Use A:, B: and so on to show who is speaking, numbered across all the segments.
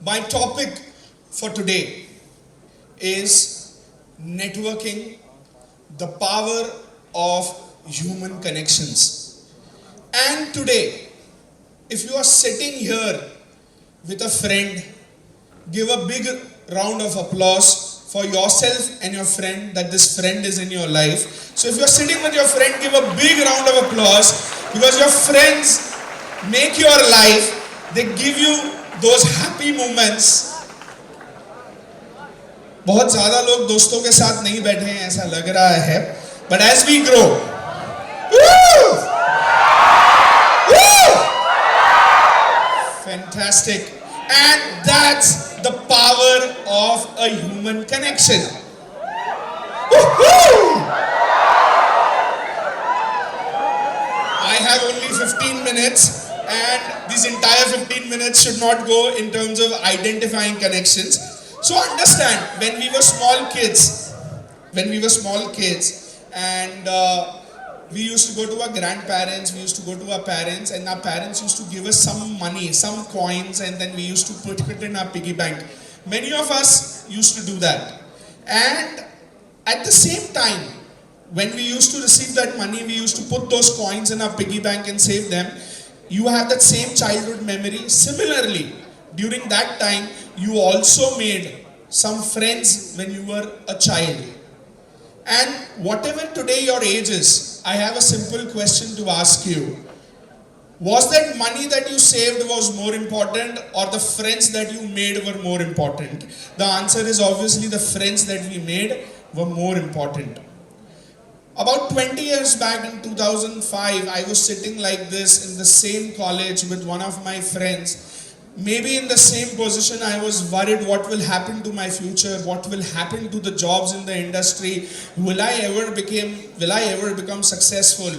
A: My topic for today is networking, the power of human connections. And today, if you are sitting here with a friend, give a big round of applause for yourself and your friend, that this friend is in your life. So if you are sitting with your friend, give a big round of applause, because your friends make your life. They give you those happy moments. बहुत ज्यादा लोग दोस्तों के साथ नहीं बैठे हैं ऐसा लग रहा है, but as we grow, woo, woo, fantastic, and that's the power of a human connection. Woo-hoo! I have only 15 minutes, and this entire 15 minutes should not go in terms of identifying connections. So understand, when we were small kids, and we used to go to our grandparents, we used to go to our parents, and our parents used to give us some money, some coins, and then we used to put it in our piggy bank. Many of us used to do that. And at the same time, when we used to receive that money, we used to put those coins in our piggy bank and save them. You have that same childhood memory. Similarly, during that time, you also made some friends when you were a child. And whatever today your age is, I have a simple question to ask you. Was that money that you saved was more important, or the friends that you made were more important? The answer is obviously the friends that we made were more important. About 20 years back in 2005, I was sitting like this in the same college with one of my friends. Maybe in the same position, I was worried what will happen to my future, what will happen to the jobs in the industry, will I ever become successful?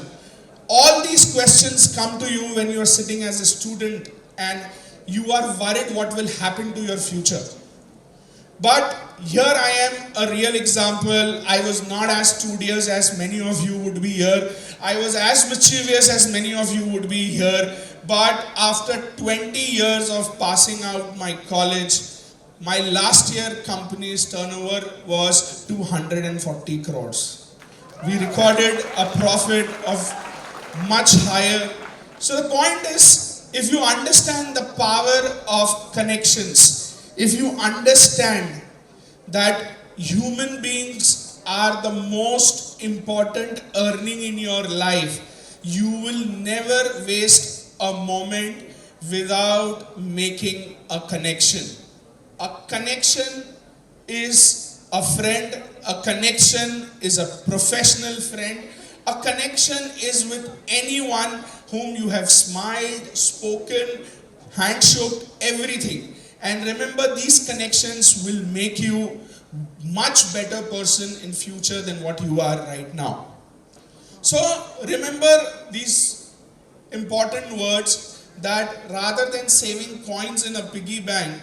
A: All these questions come to you when you are sitting as a student and you are worried what will happen to your future. But here I am, a real example. I was not as studious as many of you would be here. I was as mischievous as many of you would be here. But after 20 years of passing out my college, my last year company's turnover was 240 crores. We recorded a profit of much higher. So the point is, if you understand the power of connections, if you understand that human beings are the most important earning in your life, you will never waste a moment without making a connection. A connection is a friend, a connection is a professional friend, a connection is with anyone whom you have smiled, spoken, handshook, everything. And remember, these connections will make you much better person in future than what you are right now. So remember these important words, that rather than saving coins in a piggy bank,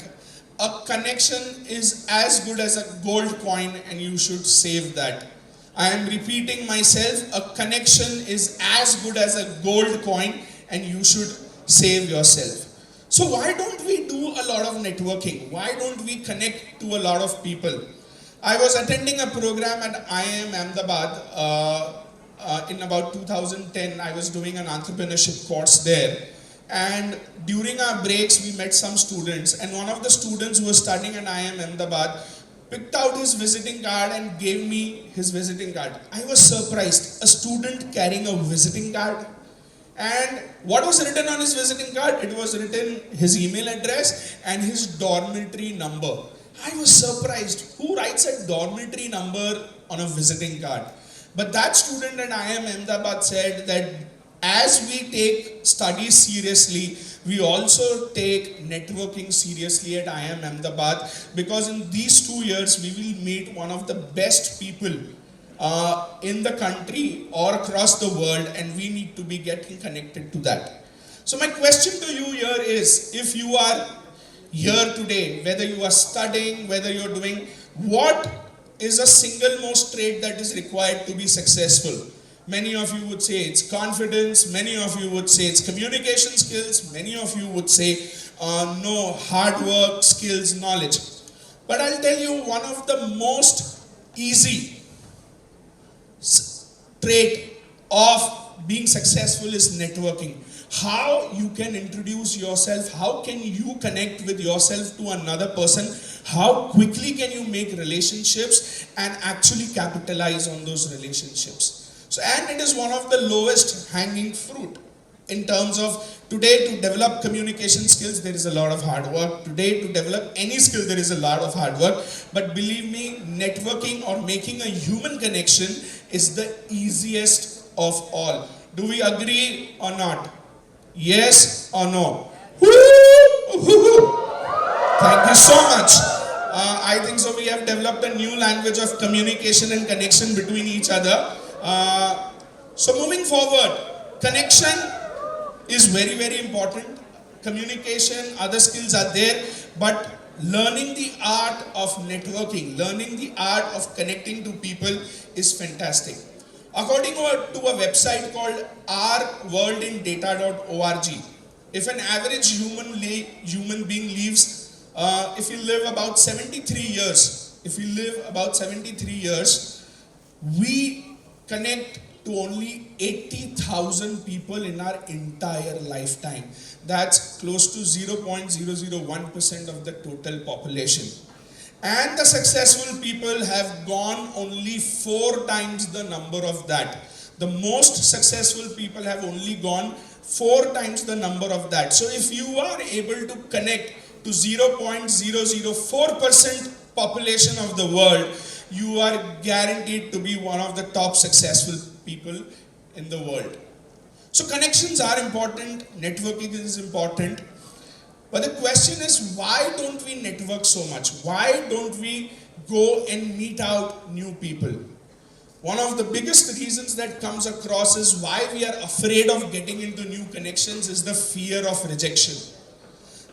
A: a connection is as good as a gold coin and you should save that. I am repeating myself, a connection is as good as a gold coin and you should save yourself. So why don't we do a lot of networking? Why don't we connect to a lot of people? I was attending a program at IIM Ahmedabad in about 2010. I was doing an entrepreneurship course there. And during our breaks, we met some students. And one of the students who was studying at IIM Ahmedabad picked out his visiting card and gave me his visiting card. I was surprised. A student carrying a visiting card. And what was written on his visiting card? It was written his email address and his dormitory number. I was surprised. Who writes a dormitory number on a visiting card? But that student at IIM Ahmedabad said that as we take studies seriously, we also take networking seriously at IIM Ahmedabad, because in these 2 years we will meet one of the best people in the country or across the world, and we need to be getting connected to that. So my question to you here is, if you are here today, whether you are studying, whether you're doing, what is a single most trait that is required to be successful? Many of you would say it's confidence, many of you would say it's communication skills, many of you would say know hard work, skills, knowledge. But I'll tell you one of the most easy trait of being successful is networking. How you can introduce yourself, how can you connect with yourself to another person, how quickly can you make relationships and actually capitalize on those relationships. So, and it is one of the lowest hanging fruit in terms of today to develop communication skills there is a lot of hard work. Today to develop any skill there is a lot of hard work. But believe me, networking or making a human connection is the easiest of all. Do we agree or not? Yes or no? Woo! Thank you so much. I think so we have developed a new language of communication and connection between each other. So moving forward, connection is very, very important. Communication, other skills are there, but learning the art of networking, learning the art of connecting to people is fantastic. According to a website called ourworldindata.org, if an average human being lives, if you live about 73 years, we connect to only 80,000 people in our entire lifetime. That's close to 0.001% of the total population. And the successful people have gone only 4 times the number of that. The most successful people have only gone 4 times the number of that. So if you are able to connect to 0.004% population of the world, you are guaranteed to be one of the top successful people in the world. So connections are important, networking is important. But the question is, why don't we network so much? Why don't we go and meet out new people? One of the biggest reasons that comes across is why we are afraid of getting into new connections is the fear of rejection.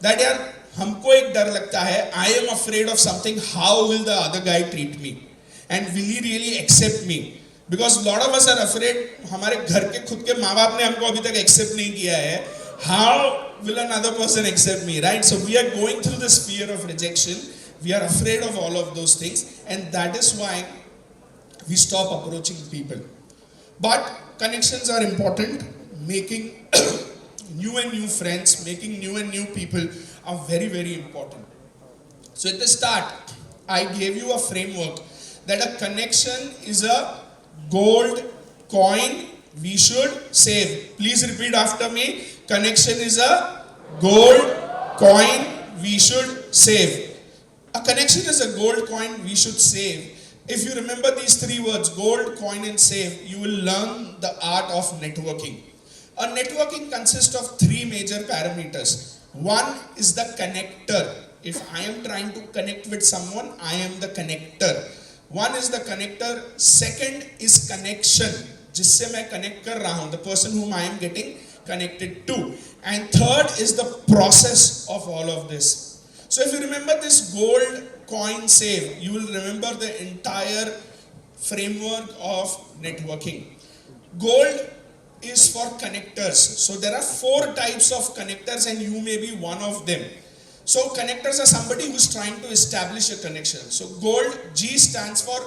A: That यार हमको एक डर लगता है, I am afraid of something, how will the other guy treat me? And will he really accept me? Because a lot of us are afraid, हमारे घर के खुद के माँ बाप ने हमको अभी तक accept नहीं किया है. How will another person accept me, right? So we are going through this fear of rejection. We are afraid of all of those things, and that is why we stop approaching people. But connections are important. Making new and new friends, making new and new people are very, very important. So at the start, I gave you a framework that a connection is a gold coin we should save. Please repeat after me. Connection is a gold coin we should save. A connection is a gold coin we should save. If you remember these 3 words, gold, coin and save, you will learn the art of networking. A networking consists of 3 major parameters. One is the connector. If I am trying to connect with someone, I am the connector. One is the connector. Second is connection. जिससे मैं connect कर रहा हूँ, the person whom I am getting connected to. And third is the process of all of this. So if you remember this gold coin save, you will remember the entire framework of networking. Gold is for connectors. So there are 4 types of connectors and you may be one of them. So connectors are somebody who is trying to establish a connection. So gold, G stands for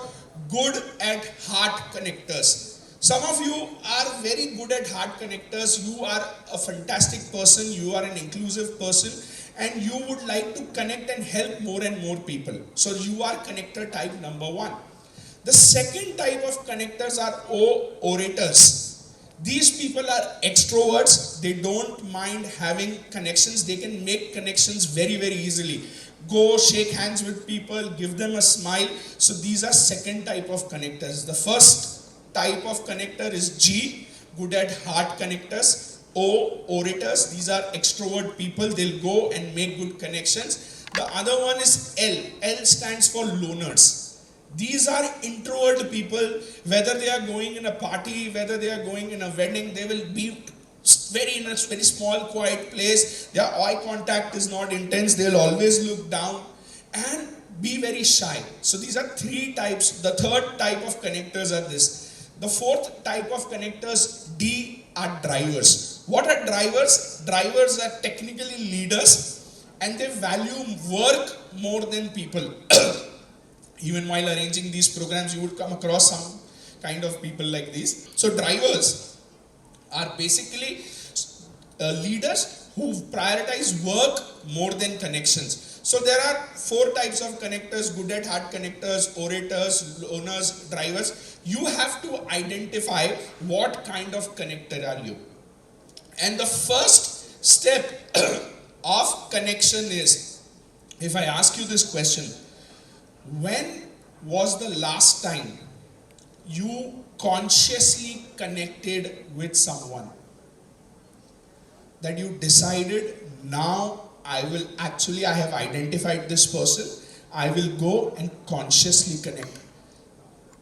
A: good at heart connectors. Some of you are very good at heart connectors. You are a fantastic person. You are an inclusive person. And you would like to connect and help more and more people. So you are connector type number 1. The second type of connectors are orators. These people are extroverts. They don't mind having connections. They can make connections very, very easily. Go shake hands with people, give them a smile. So these are second type of connectors. The first type of connector is G, good at heart connectors. O, orators. These are extrovert people. They'll go and make good connections. The other one is L. L stands for loners. These are introvert people. Whether they are going in a party, whether they are going in a wedding, they will be in a very small, quiet place. Their eye contact is not intense. They'll always look down and be very shy. So these are 3 types. The third type of connectors are this. The fourth type of connectors, D, are drivers. What are drivers? Drivers are technically leaders. and they value work more than people. Even while arranging these programs, you would come across some kind of people like these. So drivers are basically leaders who prioritize work more than connections. So there are 4 types of connectors: good at heart connectors, orators, loners, drivers. You have to identify what kind of connector are you. And the first step of connection is, if I ask you this question, when was the last time you consciously connected with someone? That you decided, now I have identified this person, I will go and consciously connect.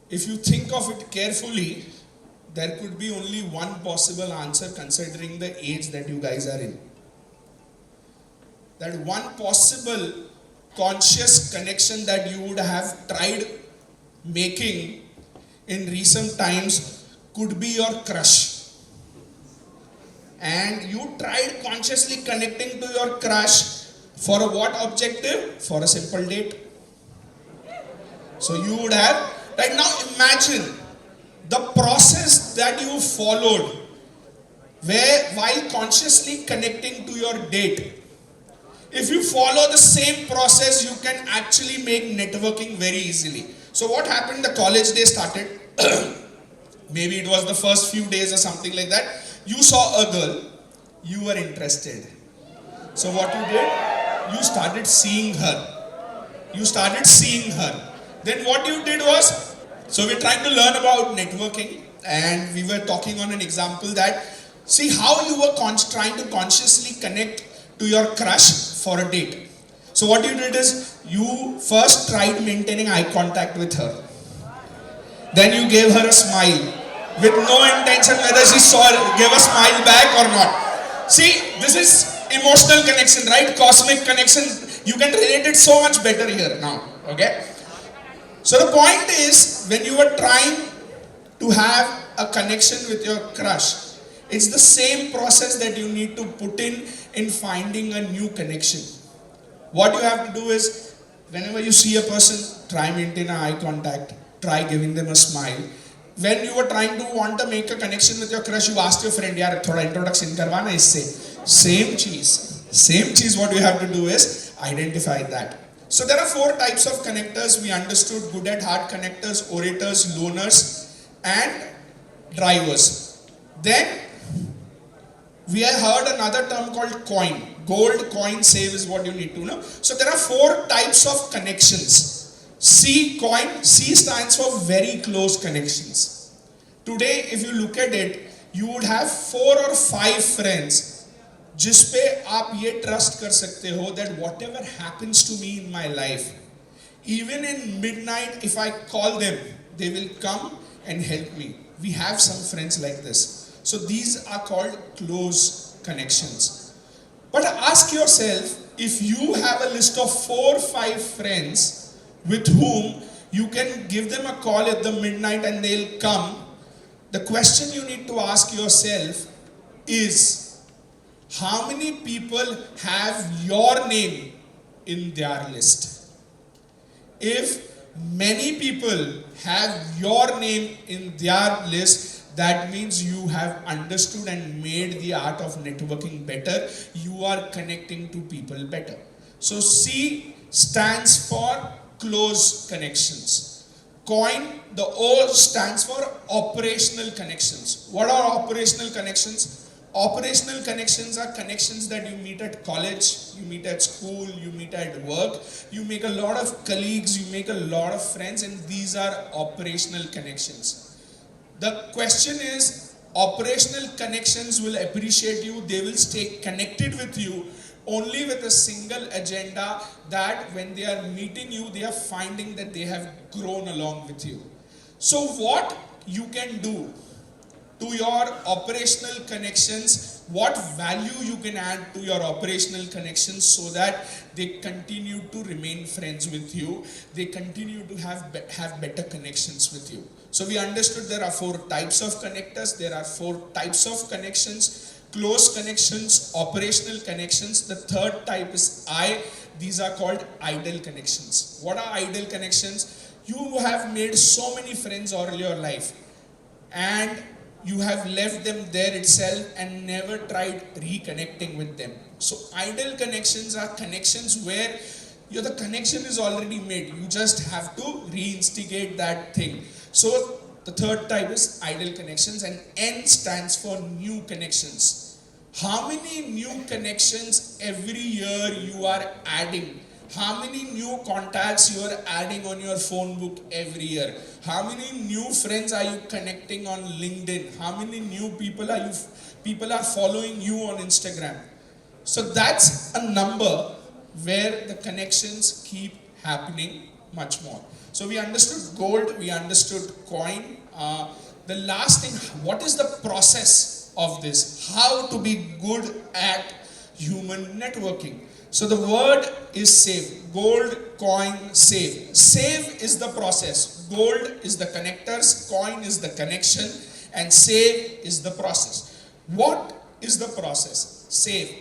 A: If you think of it carefully, there could be only one possible answer considering the age that you guys are in. That one possible conscious connection that you would have tried making in recent times could be your crush. And you tried consciously connecting to your crush for what objective? For a simple date. So you would have, right now imagine the process that you followed while consciously connecting to your date. If you follow the same process, you can actually make networking very easily. So what happened? The college day started. Maybe it was the first few days or something like that. You saw a girl, you were interested. So what you did? You started seeing her. Then what you did was, so we're trying to learn about networking, and we were talking on an example that, see how you were trying to consciously connect to your crush for a date. So what you did is, you first tried maintaining eye contact with her. Then you gave her a smile with no intention whether she gave a smile back or not. See, this is emotional connection, right? Cosmic connection. You can relate it so much better here now. Okay? So the point is, when you were trying to have a connection with your crush, it's the same process that you need to put in finding a new connection. What you have to do is, whenever you see a person, try maintain eye contact, try giving them a smile. When you were trying to want to make a connection with your crush, you asked your friend, yaar thoda introduction karwana isse. Same cheese. What you have to do is identify that. So there are 4 types of connectors. We understood: good at heart connectors, orators, loners, and drivers. Then we have heard another term called coin. Gold, coin, save is what you need to know. So there are 4 types of connections. C, coin. C stands for very close connections. Today, if you look at it, you would have 4 or 5 friends जिसपे आप ये trust कर सकते हो that whatever happens to me in my life, even in midnight, if I call them, they will come and help me. We have some friends like this. So these are called close connections. But ask yourself, if you have a list of 4 or 5 friends with whom you can give them a call at the midnight and they'll come, the question you need to ask yourself is, how many people have your name in their list? If many people have your name in their list, that means you have understood and made the art of networking better. You are connecting to people better. So C stands for close connections. Coin, the O stands for operational connections. What are operational connections? Operational connections are connections that you meet at college, you meet at school, you meet at work. You make a lot of colleagues, you make a lot of friends, and these are operational connections. The question is, operational connections will appreciate you, they will stay connected with you only with a single agenda, that when they are meeting you, they are finding that they have grown along with you. So what you can do to your operational connections, what value you can add to your operational connections so that they continue to remain friends with you, they continue to have better connections with you. So we understood there are 4 types of connectors, there are 4 types of connections. close connections, operational connections. The third type is I. These are called idle connections. What are idle connections? You have made so many friends all your life, and you have left them there itself and never tried reconnecting with them. So idle connections are connections where the connection is already made. You just have to reinstigate that thing. So the third type is idle connections, and N stands for new connections. How many new connections every year you are adding? How many new contacts you are adding on your phone book every year? How many new friends are you connecting on LinkedIn? How many new people are following you on Instagram? So that's a number where the connections keep happening much more. So we understood gold, we understood coin. The last thing, what is the process of this? How to be good at human networking? So the word is save. Gold, coin, save. Save is the process. Gold is the connectors, coin is the connection, and save is the process. What is the process? Save.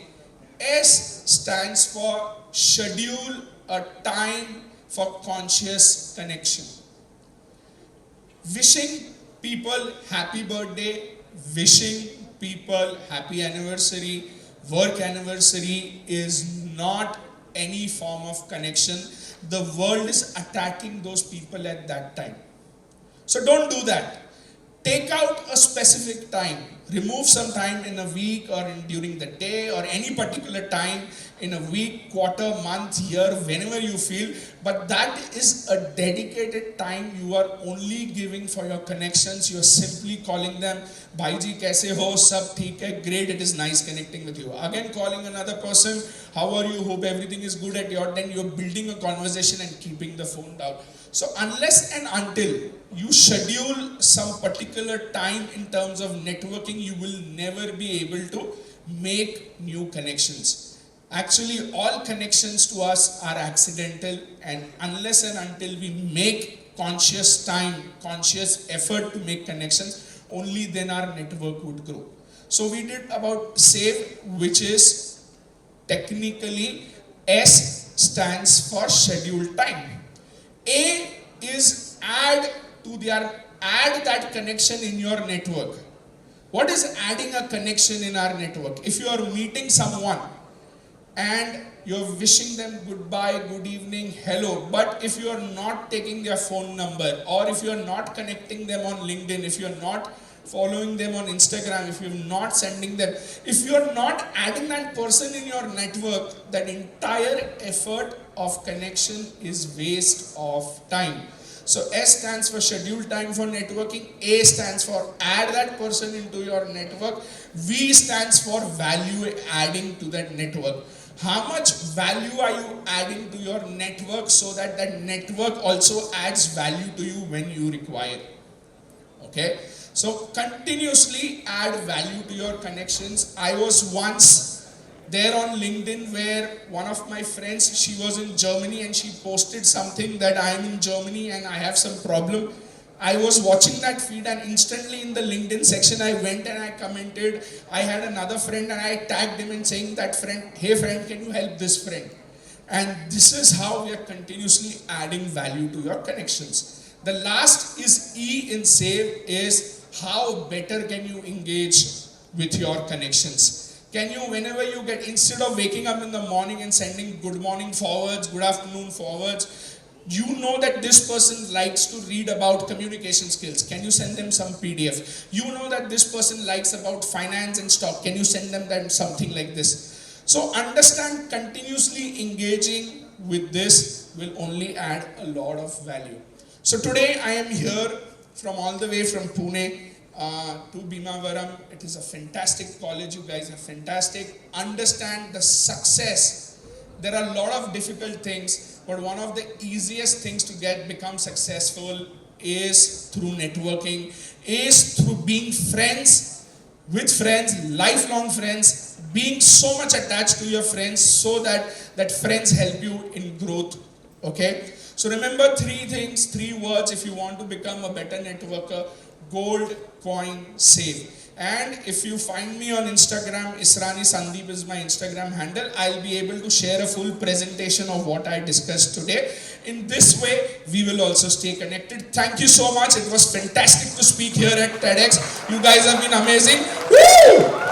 A: S stands for schedule a time for conscious connection. Wishing people happy birthday, wishing people happy anniversary, work anniversary is not any form of connection. The world is attacking those people at that time. So don't do that. Take out a specific time. Remove some time in a week or during the day or any particular time in a week, quarter, month, year, whenever you feel. But that is a dedicated time you are only giving for your connections. You are simply calling them, Bhai ji, kaise ho, sab theek hai, great, it is nice connecting with you. Again calling another person, how are you, hope everything is good at your end. You're building a conversation and keeping the phone down. So unless and until you schedule some particular time in terms of networking, you will never be able to make new connections. Actually, all connections to us are accidental, and unless and until we make conscious time, conscious effort to make connections, only then our network would grow. So we did about save, which is technically S stands for scheduled time. A is add that connection in your network. What is adding a connection in our network? If you are meeting someone and you're wishing them goodbye, good evening, hello, but if you are not taking their phone number, or if you are not connecting them on LinkedIn, if you are not following them on Instagram, if you're not sending them, if you're not adding that person in your network, that entire effort of connection is waste of time. So S stands for scheduled time for networking, A stands for add that person into your network, V stands for value adding to that network. How much value are you adding to your network so that that network also adds value to you when you require? Okay. So continuously add value to your connections. I was once there on LinkedIn where one of my friends, she was in Germany and she posted something that I am in Germany and I have some problem. I was watching that feed and instantly in the LinkedIn section I went and I commented. I had another friend and I tagged him and saying that friend, hey friend, can you help this friend? And this is how we are continuously adding value to your connections. The last is E in save is how better can you engage with your connections. Can you, whenever you get, instead of waking up in the morning and sending good morning forwards, good afternoon forwards, you know that this person likes to read about communication skills. Can you send them some PDF? You know that this person likes about finance and stock. Can you send them something like this? So understand, continuously engaging with this will only add a lot of value. So today I am here from all the way from Pune to Bhimavaram. It is a fantastic college. You guys are fantastic. Understand the success. There are a lot of difficult things, but one of the easiest things to become successful is through networking, is through being friends with friends, lifelong friends, being so much attached to your friends so that friends help you in growth. Okay? So remember three things, three words if you want to become a better networker: gold, coin, save. And if you find me on Instagram, Israni Sandeep is my Instagram handle. I'll be able to share a full presentation of what I discussed today. In this way, we will also stay connected. Thank you so much. It was fantastic to speak here at TEDx. You guys have been amazing. Woo!